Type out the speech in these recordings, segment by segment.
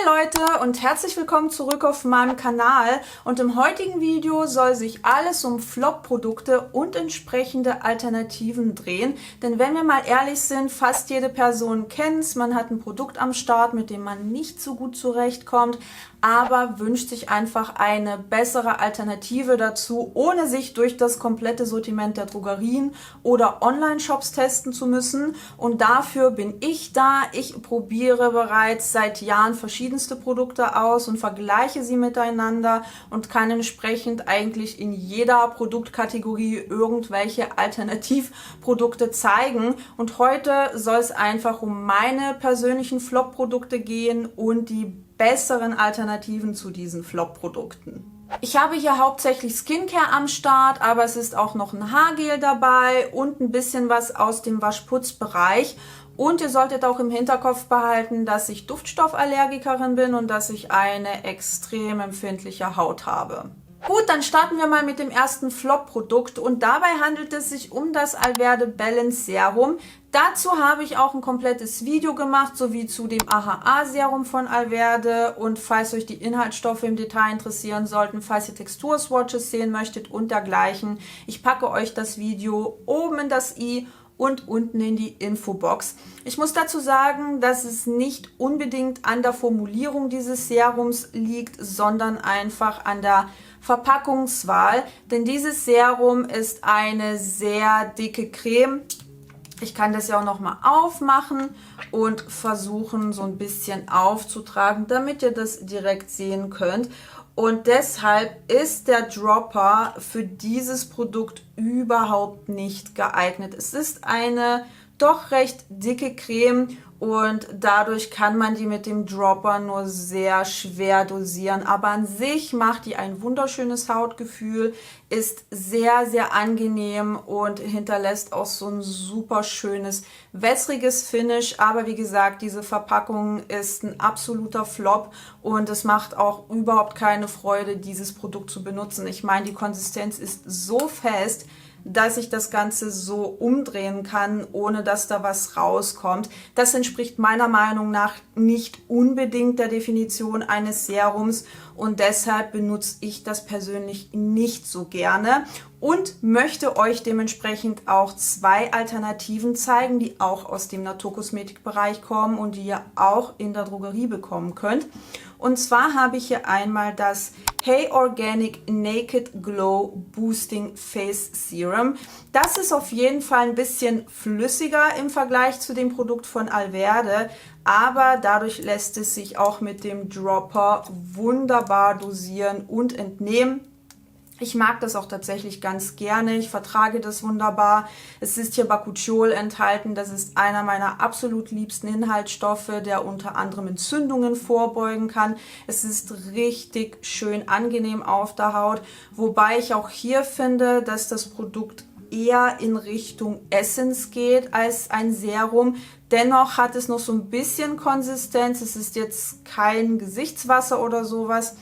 Leute und herzlich willkommen zurück auf meinem Kanal, und im heutigen Video soll sich alles um Flop-Produkte und entsprechende Alternativen drehen, denn wenn wir mal ehrlich sind, fast jede Person kennt es, man hat ein Produkt am Start, mit dem man nicht so gut zurechtkommt, aber wünscht sich einfach eine bessere Alternative dazu, ohne sich durch das komplette Sortiment der Drogerien oder Online-Shops testen zu müssen. Und dafür bin ich da. Ich probiere bereits seit Jahren verschiedenste Produkte aus und vergleiche sie miteinander und kann entsprechend eigentlich in jeder Produktkategorie irgendwelche Alternativprodukte zeigen. Und heute soll es einfach um meine persönlichen Flop-Produkte gehen und die besseren Alternativen zu diesen Flop-Produkten. Ich habe hier hauptsächlich Skincare am Start, aber es ist auch noch ein Haargel dabei und ein bisschen was aus dem Waschputzbereich. Und ihr solltet auch im Hinterkopf behalten, dass ich Duftstoffallergikerin bin und dass ich eine extrem empfindliche Haut habe. Gut, dann starten wir mal mit dem ersten Flop-Produkt und dabei handelt es sich um das Alverde Balance Serum. Dazu habe ich auch ein komplettes Video gemacht, sowie zu dem AHA Serum von Alverde, und falls euch die Inhaltsstoffe im Detail interessieren sollten, falls ihr Texturswatches sehen möchtet und dergleichen, ich packe euch das Video oben in das i und unten in die Infobox. Ich muss dazu sagen, dass es nicht unbedingt an der Formulierung dieses Serums liegt, sondern einfach an der Verpackungswahl, denn dieses Serum ist eine sehr dicke Creme. Ich kann das ja auch noch mal aufmachen und versuchen, so ein bisschen aufzutragen, damit ihr das direkt sehen könnt. Und deshalb ist der Dropper für dieses Produkt überhaupt nicht geeignet. Es ist eine doch recht dicke Creme und dadurch kann man die mit dem Dropper nur sehr schwer dosieren. Aber an sich macht die ein wunderschönes Hautgefühl, ist sehr, sehr angenehm und hinterlässt auch so ein super schönes, wässriges Finish. Aber wie gesagt, diese Verpackung ist ein absoluter Flop und es macht auch überhaupt keine Freude, dieses Produkt zu benutzen. Ich meine, die Konsistenz ist so fest, dass ich das Ganze so umdrehen kann, ohne dass da was rauskommt. Das entspricht meiner Meinung nach nicht unbedingt der Definition eines Serums und deshalb benutze ich das persönlich nicht so gerne und möchte euch dementsprechend auch zwei Alternativen zeigen, die auch aus dem Naturkosmetikbereich kommen und die ihr auch in der Drogerie bekommen könnt. Und zwar habe ich hier einmal das Hey Organic Naked Glow Boosting Face Serum. Das ist auf jeden Fall ein bisschen flüssiger im Vergleich zu dem Produkt von Alverde, aber dadurch lässt es sich auch mit dem Dropper wunderbar dosieren und entnehmen. Ich mag das auch tatsächlich ganz gerne, ich vertrage das wunderbar. Es ist hier Bakuchiol enthalten, das ist einer meiner absolut liebsten Inhaltsstoffe, der unter anderem Entzündungen vorbeugen kann. Es ist richtig schön angenehm auf der Haut, wobei ich auch hier finde, dass das Produkt eher in Richtung Essence geht als ein Serum. Dennoch hat es noch so ein bisschen Konsistenz, es ist jetzt kein Gesichtswasser oder sowas.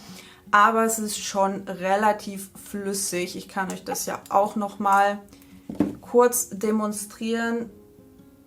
Aber es ist schon relativ flüssig. Ich kann euch das ja auch noch mal kurz demonstrieren.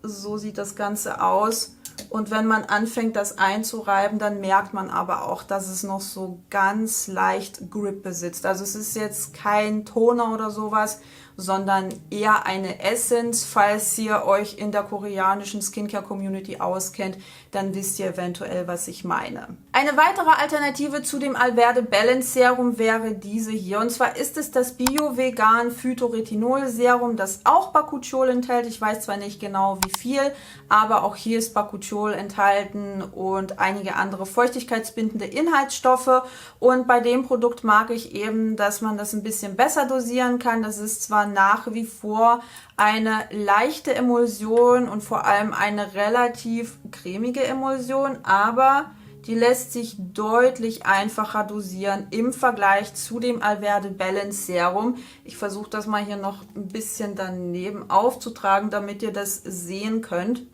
So sieht das Ganze aus. Und wenn man anfängt, das einzureiben, dann merkt man aber auch, dass es noch so ganz leicht Grip besitzt. Also es ist jetzt kein Toner oder sowas, sondern eher eine Essence. Falls ihr euch in der koreanischen Skincare-Community auskennt, dann wisst ihr eventuell, was ich meine. Eine weitere Alternative zu dem Alverde Balance Serum wäre diese hier. Und zwar ist es das Bio-Vegan Phytoretinol Serum, das auch Bakuchiol enthält. Ich weiß zwar nicht genau wie viel, aber auch hier ist Bakuchiol enthalten und einige andere feuchtigkeitsbindende Inhaltsstoffe. Und bei dem Produkt mag ich eben, dass man das ein bisschen besser dosieren kann. Das ist zwar nach wie vor eine leichte Emulsion und vor allem eine relativ cremige Emulsion, aber die lässt sich deutlich einfacher dosieren im Vergleich zu dem Alverde Balance Serum. Ich versuche das mal hier noch ein bisschen daneben aufzutragen, damit ihr das sehen könnt.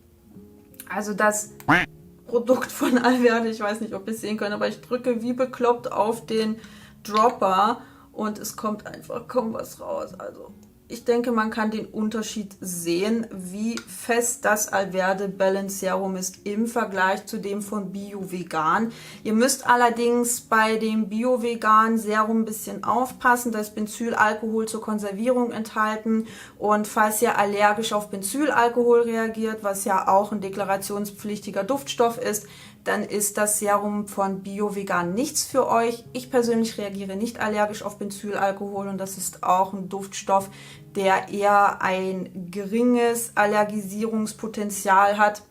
Also das Produkt von Alverde, ich weiß nicht, ob ihr es sehen könnt, aber ich drücke wie bekloppt auf den Dropper und es kommt einfach kaum was raus. Also ich denke, man kann den Unterschied sehen, wie fest das Alverde Balance Serum ist im Vergleich zu dem von Bio-Vegan. Ihr müsst allerdings bei dem Bio-Vegan Serum ein bisschen aufpassen, da ist Benzylalkohol zur Konservierung enthalten, und falls ihr allergisch auf Benzylalkohol reagiert, was ja auch ein deklarationspflichtiger Duftstoff ist, dann ist das Serum von Bio-Vegan nichts für euch. Ich persönlich reagiere nicht allergisch auf Benzylalkohol, und das ist auch ein Duftstoff, der eher ein geringes Allergisierungspotenzial hat.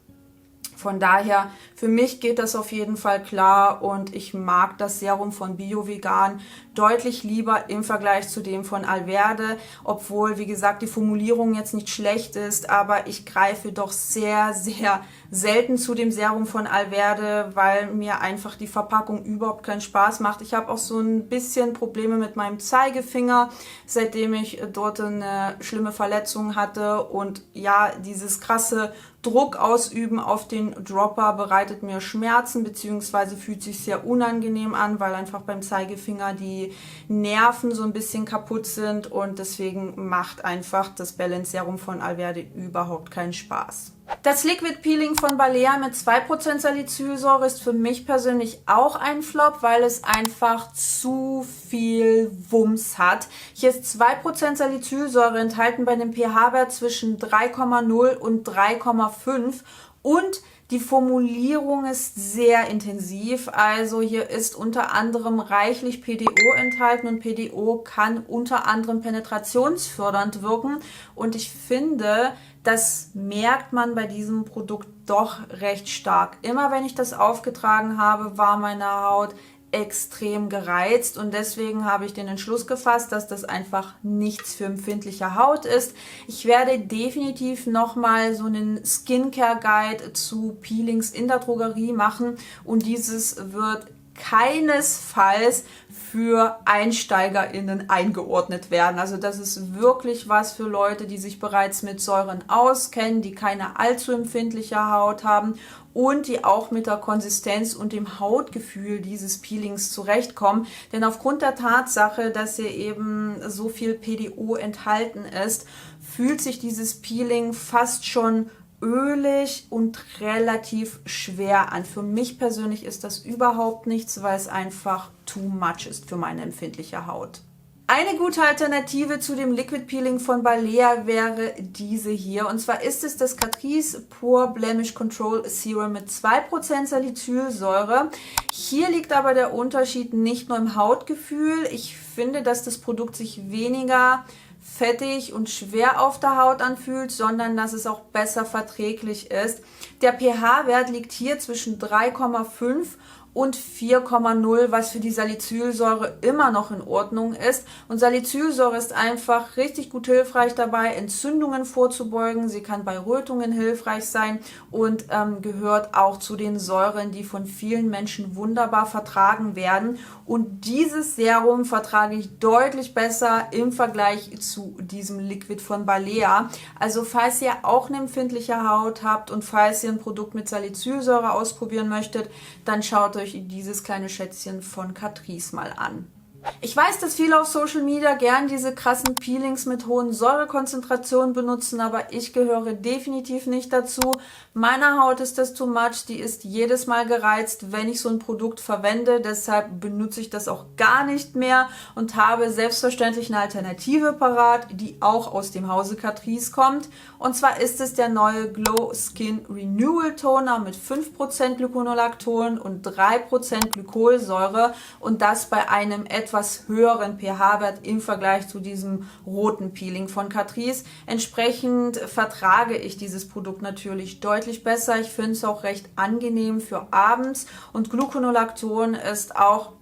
Von daher, für mich geht das auf jeden Fall klar, und ich mag das Serum von Bio-Vegan deutlich lieber im Vergleich zu dem von Alverde, obwohl, wie gesagt, die Formulierung jetzt nicht schlecht ist, aber ich greife doch sehr, sehr selten zu dem Serum von Alverde, weil mir einfach die Verpackung überhaupt keinen Spaß macht. Ich habe auch so ein bisschen Probleme mit meinem Zeigefinger, seitdem ich dort eine schlimme Verletzung hatte, und ja, dieses krasse Druck ausüben auf den Dropper bereitet mir Schmerzen, beziehungsweise fühlt sich sehr unangenehm an, weil einfach beim Zeigefinger die Nerven so ein bisschen kaputt sind, und deswegen macht einfach das Balance Serum von Alverde überhaupt keinen Spaß. Das Liquid Peeling von Balea mit 2% Salicylsäure ist für mich persönlich auch ein Flop, weil es einfach zu viel Wumms hat. Hier ist 2% Salicylsäure enthalten bei einem pH-Wert zwischen 3,0 und 3,5, und die Formulierung ist sehr intensiv, also hier ist unter anderem reichlich PDO enthalten, und PDO kann unter anderem penetrationsfördernd wirken, und ich finde, das merkt man bei diesem Produkt doch recht stark. Immer wenn ich das aufgetragen habe, war meine Haut extrem gereizt, und deswegen habe ich den Entschluss gefasst, dass das einfach nichts für empfindliche Haut ist. Ich werde definitiv nochmal so einen Skincare Guide zu Peelings in der Drogerie machen, und dieses wird keinesfalls für EinsteigerInnen eingeordnet werden. Also das ist wirklich was für Leute, die sich bereits mit Säuren auskennen, die keine allzu empfindliche Haut haben und die auch mit der Konsistenz und dem Hautgefühl dieses Peelings zurechtkommen. Denn aufgrund der Tatsache, dass hier eben so viel PDO enthalten ist, fühlt sich dieses Peeling fast schon ölig und relativ schwer an. Für mich persönlich ist das überhaupt nichts, weil es einfach too much ist für meine empfindliche Haut. Eine gute Alternative zu dem Liquid Peeling von Balea wäre diese hier. Und zwar ist es das Catrice Pore Blemish Control Serum mit 2% Salicylsäure. Hier liegt aber der Unterschied nicht nur im Hautgefühl. Ich finde, dass das Produkt sich weniger fettig und schwer auf der Haut anfühlt, sondern dass es auch besser verträglich ist. Der pH-Wert liegt hier zwischen 3,5 und 4,0, was für die Salicylsäure immer noch in Ordnung ist. Und Salicylsäure ist einfach richtig gut hilfreich dabei, Entzündungen vorzubeugen. Sie kann bei Rötungen hilfreich sein und gehört auch zu den Säuren, die von vielen Menschen wunderbar vertragen werden. Und dieses Serum vertrage ich deutlich besser im Vergleich zu diesem Liquid von Balea. Also falls ihr auch eine empfindliche Haut habt und falls ihr ein Produkt mit Salicylsäure ausprobieren möchtet, dann schaut euch dieses kleine Schätzchen von Catrice mal an. Ich weiß, dass viele auf Social Media gern diese krassen Peelings mit hohen Säurekonzentrationen benutzen, aber ich gehöre definitiv nicht dazu. Meiner Haut ist das too much, die ist jedes Mal gereizt, wenn ich so ein Produkt verwende. Deshalb benutze ich das auch gar nicht mehr und habe selbstverständlich eine Alternative parat, die auch aus dem Hause Catrice kommt. Und zwar ist es der neue Glow Skin Renewal Toner mit 5% Gluconolacton und 3% Glykolsäure, und das bei einem etwas höheren pH-Wert im Vergleich zu diesem roten Peeling von Catrice. Entsprechend vertrage ich dieses Produkt natürlich deutlich besser. Ich finde es auch recht angenehm für abends, und Gluconolacton ist auch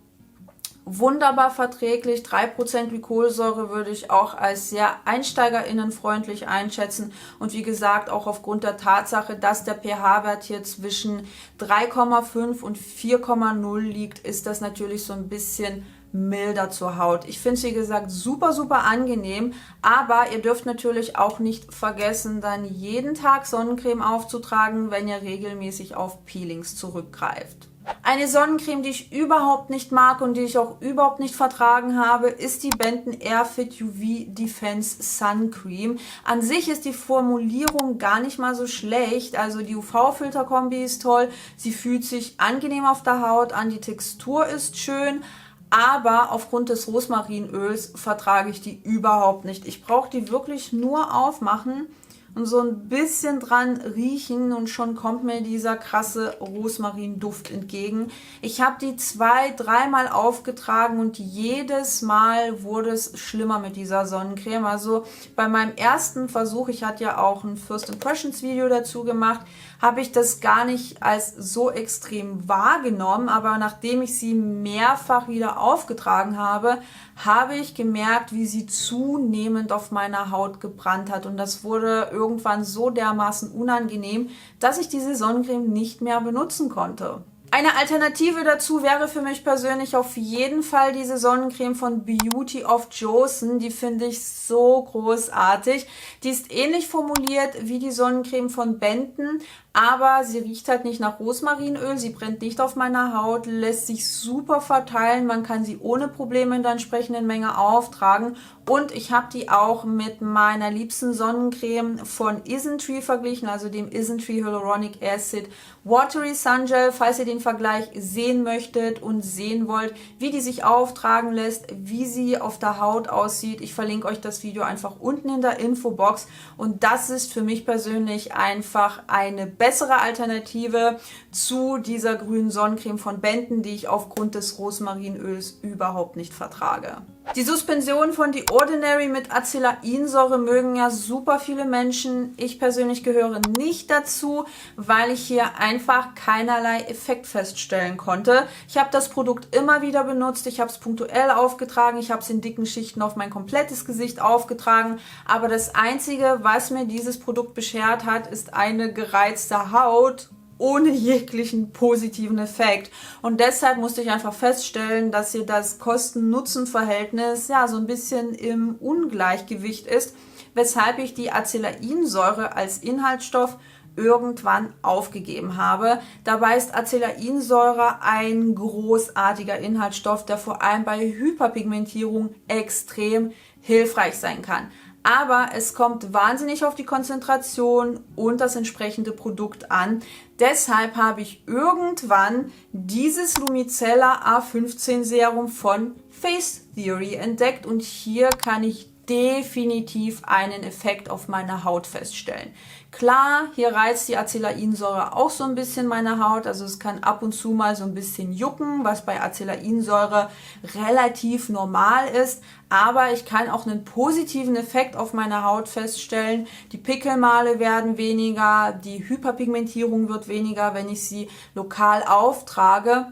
wunderbar verträglich. 3% Glykolsäure würde ich auch als sehr einsteigerinnenfreundlich einschätzen, und wie gesagt, auch aufgrund der Tatsache, dass der pH-Wert hier zwischen 3,5 und 4,0 liegt, ist das natürlich so ein bisschen milder zur Haut. Ich finde es, wie gesagt, super, super angenehm, aber ihr dürft natürlich auch nicht vergessen, dann jeden Tag Sonnencreme aufzutragen, wenn ihr regelmäßig auf Peelings zurückgreift. Eine Sonnencreme, die ich überhaupt nicht mag und die ich auch überhaupt nicht vertragen habe, ist die Benton Airfit UV Defense Sun Cream. An sich ist die Formulierung gar nicht mal so schlecht. Also die UV-Filterkombi ist toll. Sie fühlt sich angenehm auf der Haut an. Die Textur ist schön. Aber aufgrund des Rosmarinöls vertrage ich die überhaupt nicht. Ich brauche die wirklich nur aufmachen und so ein bisschen dran riechen und schon kommt mir dieser krasse Rosmarinduft entgegen. Ich habe die 2-3 Mal aufgetragen und jedes Mal wurde es schlimmer mit dieser Sonnencreme. Also bei meinem ersten Versuch, ich hatte ja auch ein First Impressions Video dazu gemacht, habe ich das gar nicht als so extrem wahrgenommen, aber nachdem ich sie mehrfach wieder aufgetragen habe, habe ich gemerkt, wie sie zunehmend auf meiner Haut gebrannt hat und das wurde irgendwann so dermaßen unangenehm, dass ich diese Sonnencreme nicht mehr benutzen konnte. Eine Alternative dazu wäre für mich persönlich auf jeden Fall diese Sonnencreme von Beauty of Joseon. Die finde ich so großartig. Die ist ähnlich formuliert wie die Sonnencreme von Benton, aber sie riecht halt nicht nach Rosmarinöl, sie brennt nicht auf meiner Haut, lässt sich super verteilen, man kann sie ohne Probleme in der entsprechenden Menge auftragen und ich habe die auch mit meiner liebsten Sonnencreme von Isntree verglichen, also dem Isntree Hyaluronic Acid Watery Sun Gel, falls ihr den Vergleich sehen möchtet und sehen wollt, wie die sich auftragen lässt, wie sie auf der Haut aussieht. Ich verlinke euch das Video einfach unten in der Infobox und das ist für mich persönlich einfach eine bessere Alternative zu dieser grünen Sonnencreme von Benton, die ich aufgrund des Rosmarinöls überhaupt nicht vertrage. Die Suspension von The Ordinary mit Acelainsäure mögen ja super viele Menschen. Ich persönlich gehöre nicht dazu, weil ich hier einfach keinerlei Effekt feststellen konnte. Ich habe das Produkt immer wieder benutzt, ich habe es punktuell aufgetragen, ich habe es in dicken Schichten auf mein komplettes Gesicht aufgetragen, aber das Einzige, was mir dieses Produkt beschert hat, ist eine gereizte Haut ohne jeglichen positiven Effekt. Und deshalb musste ich einfach feststellen, dass hier das Kosten-Nutzen-Verhältnis ja so ein bisschen im Ungleichgewicht ist, weshalb ich die Acelainsäure als Inhaltsstoff irgendwann aufgegeben habe. Dabei ist Acelainsäure ein großartiger Inhaltsstoff, der vor allem bei Hyperpigmentierung extrem hilfreich sein kann. Aber es kommt wahnsinnig auf die Konzentration und das entsprechende Produkt an. Deshalb habe ich irgendwann dieses Lumicella A15 Serum von Face Theory entdeckt und hier kann ich definitiv einen Effekt auf meine Haut feststellen. Klar, hier reizt die Acelainsäure auch so ein bisschen meine Haut, also es kann ab und zu mal so ein bisschen jucken, was bei Acelainsäure relativ normal ist, aber ich kann auch einen positiven Effekt auf meine Haut feststellen. Die Pickelmale werden weniger, die Hyperpigmentierung wird weniger, wenn ich sie lokal auftrage.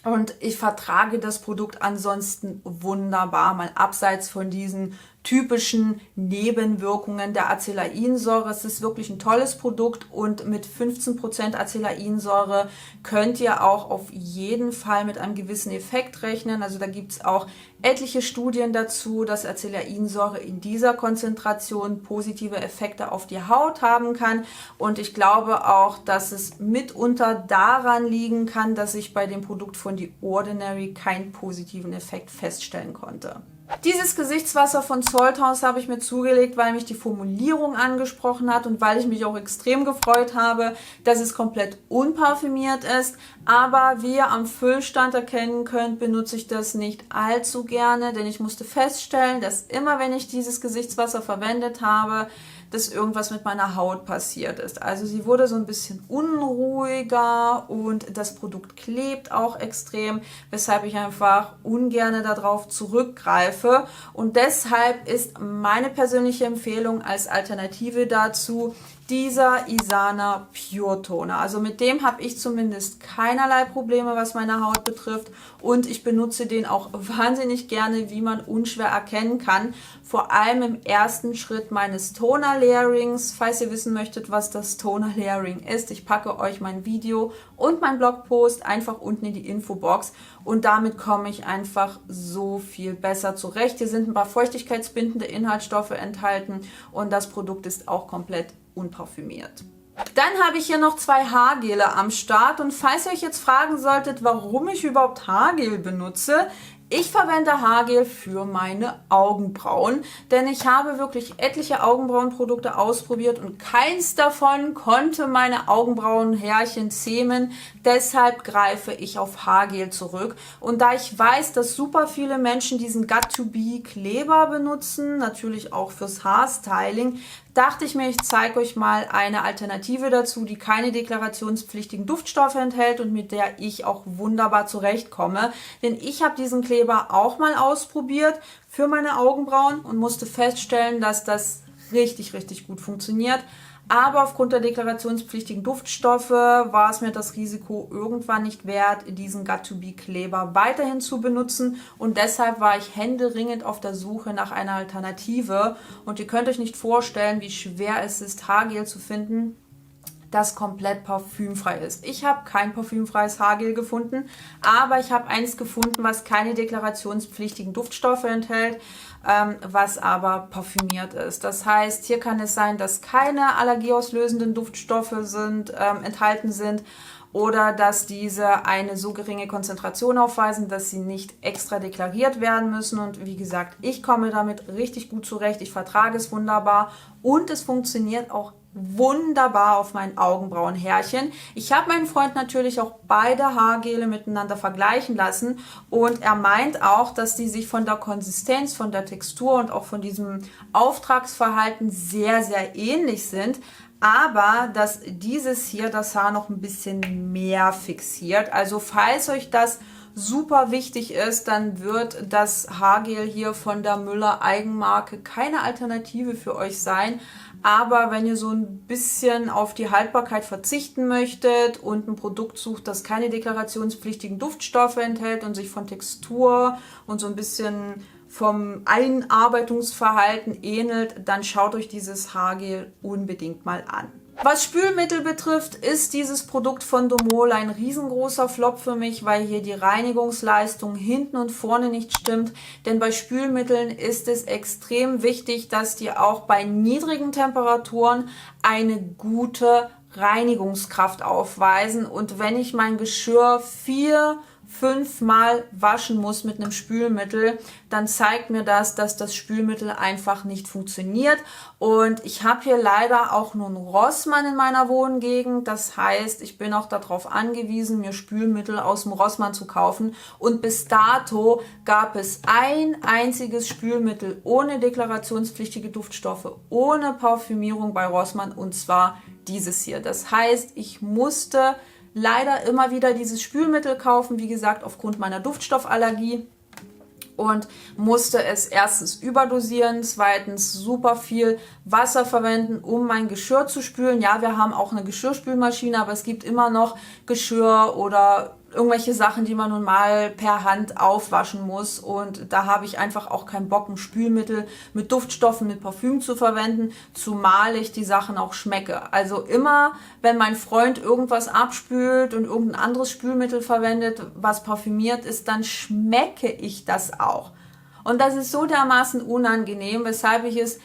Und ich vertrage das Produkt ansonsten wunderbar, mal abseits von diesen typischen Nebenwirkungen der Acelainsäure. Es ist wirklich ein tolles Produkt und mit 15% Acelainsäure könnt ihr auch auf jeden Fall mit einem gewissen Effekt rechnen. Also da gibt es auch etliche Studien dazu, dass Acelainsäure in dieser Konzentration positive Effekte auf die Haut haben kann. Und ich glaube auch, dass es mitunter daran liegen kann, dass ich bei dem Produkt von The Ordinary keinen positiven Effekt feststellen konnte. Dieses Gesichtswasser von Salthouse habe ich mir zugelegt, weil mich die Formulierung angesprochen hat und weil ich mich auch extrem gefreut habe, dass es komplett unparfümiert ist. Aber wie ihr am Füllstand erkennen könnt, benutze ich das nicht allzu gerne, denn ich musste feststellen, dass immer wenn ich dieses Gesichtswasser verwendet habe, dass irgendwas mit meiner Haut passiert ist. Also sie wurde so ein bisschen unruhiger und das Produkt klebt auch extrem, weshalb ich einfach ungern darauf zurückgreife. Und deshalb ist meine persönliche Empfehlung als Alternative dazu dieser Isana Pure Toner. Also mit dem habe ich zumindest keinerlei Probleme, was meine Haut betrifft. Und ich benutze den auch wahnsinnig gerne, wie man unschwer erkennen kann. Vor allem im ersten Schritt meines Toner Layerings. Falls ihr wissen möchtet, was das Toner Layering ist, ich packe euch mein Video und mein Blogpost einfach unten in die Infobox. Und damit komme ich einfach so viel besser zurecht. Hier sind ein paar feuchtigkeitsbindende Inhaltsstoffe enthalten und das Produkt ist auch komplett unparfümiert. Dann habe ich hier noch 2 Haargele am Start und falls ihr euch jetzt fragen solltet, warum ich überhaupt Haargel benutze, ich verwende Haargel für meine Augenbrauen, denn ich habe wirklich etliche Augenbrauenprodukte ausprobiert und keins davon konnte meine Augenbrauenhärchen zähmen. Deshalb greife ich auf Haargel zurück. Und da ich weiß, dass super viele Menschen diesen Got2b Kleber benutzen, natürlich auch fürs Haarstyling, dachte ich mir, ich zeige euch mal eine Alternative dazu, die keine deklarationspflichtigen Duftstoffe enthält und mit der ich auch wunderbar zurechtkomme. Denn ich habe diesen Kleber auch mal ausprobiert für meine Augenbrauen und musste feststellen, dass das richtig, richtig gut funktioniert. Aber aufgrund der deklarationspflichtigen Duftstoffe war es mir das Risiko irgendwann nicht wert, diesen Got2b Kleber weiterhin zu benutzen. Und deshalb war ich händeringend auf der Suche nach einer Alternative. Und ihr könnt euch nicht vorstellen, wie schwer es ist, Haargel zu finden, das komplett parfümfrei ist. Ich habe kein parfümfreies Haargel gefunden, aber ich habe eins gefunden, was keine deklarationspflichtigen Duftstoffe enthält, was aber parfümiert ist. Das heißt, hier kann es sein, dass keine allergieauslösenden Duftstoffe enthalten sind oder dass diese eine so geringe Konzentration aufweisen, dass sie nicht extra deklariert werden müssen. Und wie gesagt, ich komme damit richtig gut zurecht. Ich vertrage es wunderbar und es funktioniert auch wunderbar auf meinen Augenbrauenhärchen. Ich habe meinen Freund natürlich auch beide Haargele miteinander vergleichen lassen und er meint auch, dass die sich von der Konsistenz, von der Textur und auch von diesem Auftragsverhalten sehr, sehr ähnlich sind. Aber dass dieses hier das Haar noch ein bisschen mehr fixiert. Also falls euch das super wichtig ist, dann wird das Haargel hier von der Müller Eigenmarke keine Alternative für euch sein. Aber wenn ihr so ein bisschen auf die Haltbarkeit verzichten möchtet und ein Produkt sucht, das keine deklarationspflichtigen Duftstoffe enthält und sich von Textur und so ein bisschen vom Einarbeitungsverhalten ähnelt, dann schaut euch dieses Haargel unbedingt mal an. Was Spülmittel betrifft, ist dieses Produkt von Domol ein riesengroßer Flop für mich, weil hier die Reinigungsleistung hinten und vorne nicht stimmt. Denn bei Spülmitteln ist es extrem wichtig, dass die auch bei niedrigen Temperaturen eine gute Reinigungskraft aufweisen. Und wenn ich mein Geschirr 4-5 Mal waschen muss mit einem Spülmittel, dann zeigt mir das, dass das Spülmittel einfach nicht funktioniert. Und ich habe hier leider auch nur einen Rossmann in meiner Wohngegend. Das heißt, ich bin auch darauf angewiesen, mir Spülmittel aus dem Rossmann zu kaufen. Und bis dato gab es ein einziges Spülmittel ohne deklarationspflichtige Duftstoffe, ohne Parfümierung bei Rossmann, und zwar dieses hier. Das heißt, ich musste leider immer wieder dieses Spülmittel kaufen, wie gesagt, aufgrund meiner Duftstoffallergie, und musste es erstens überdosieren, zweitens super viel Wasser verwenden, um mein Geschirr zu spülen. Ja, wir haben auch eine Geschirrspülmaschine, aber es gibt immer noch Geschirr oder irgendwelche Sachen, die man nun mal per Hand aufwaschen muss, und da habe ich einfach auch keinen Bock, ein Spülmittel mit Duftstoffen, mit Parfüm zu verwenden, zumal ich die Sachen auch schmecke. Also immer, wenn mein Freund irgendwas abspült und irgendein anderes Spülmittel verwendet, was parfümiert ist, dann schmecke ich das auch. Und das ist so dermaßen unangenehm, weshalb ich es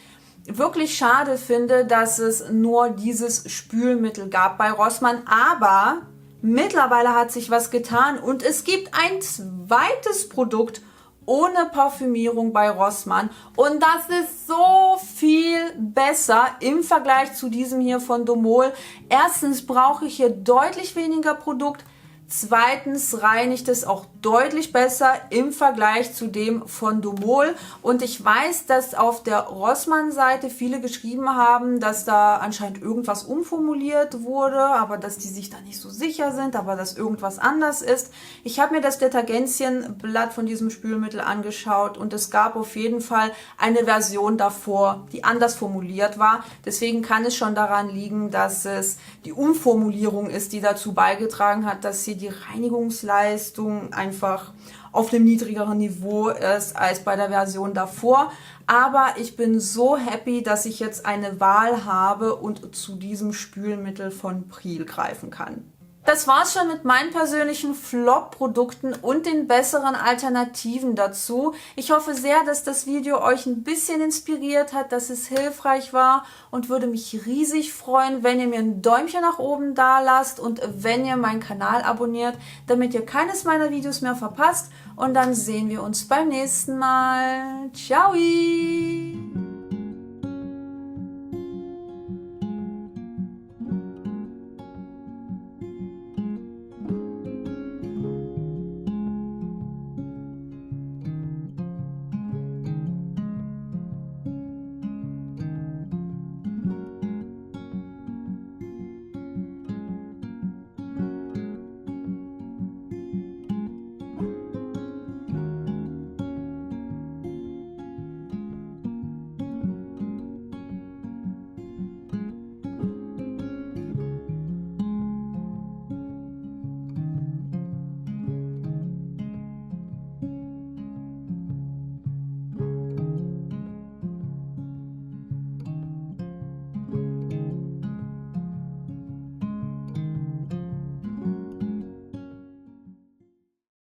wirklich schade finde, dass es nur dieses Spülmittel gab bei Rossmann, aber mittlerweile hat sich was getan und es gibt ein zweites Produkt ohne Parfümierung bei Rossmann und das ist so viel besser im Vergleich zu diesem hier von Domol. Erstens brauche ich hier deutlich weniger Produkt. Zweitens reinigt es auch deutlich besser im Vergleich zu dem von Domol. Und ich weiß, dass auf der Rossmann-Seite viele geschrieben haben, dass da anscheinend irgendwas umformuliert wurde, aber dass die sich da nicht so sicher sind, aber dass irgendwas anders ist. Ich habe mir das Detergentienblatt von diesem Spülmittel angeschaut und es gab auf jeden Fall eine Version davor, die anders formuliert war. Deswegen kann es schon daran liegen, dass es die Umformulierung ist, die dazu beigetragen hat, dass hier die Reinigungsleistung einfach auf einem niedrigeren Niveau ist als bei der Version davor. Aber ich bin so happy, dass ich jetzt eine Wahl habe und zu diesem Spülmittel von Pril greifen kann. Das war's schon mit meinen persönlichen Flop-Produkten und den besseren Alternativen dazu. Ich hoffe sehr, dass das Video euch ein bisschen inspiriert hat, dass es hilfreich war und würde mich riesig freuen, wenn ihr mir ein Däumchen nach oben da lasst und wenn ihr meinen Kanal abonniert, damit ihr keines meiner Videos mehr verpasst. Und dann sehen wir uns beim nächsten Mal. Ciao!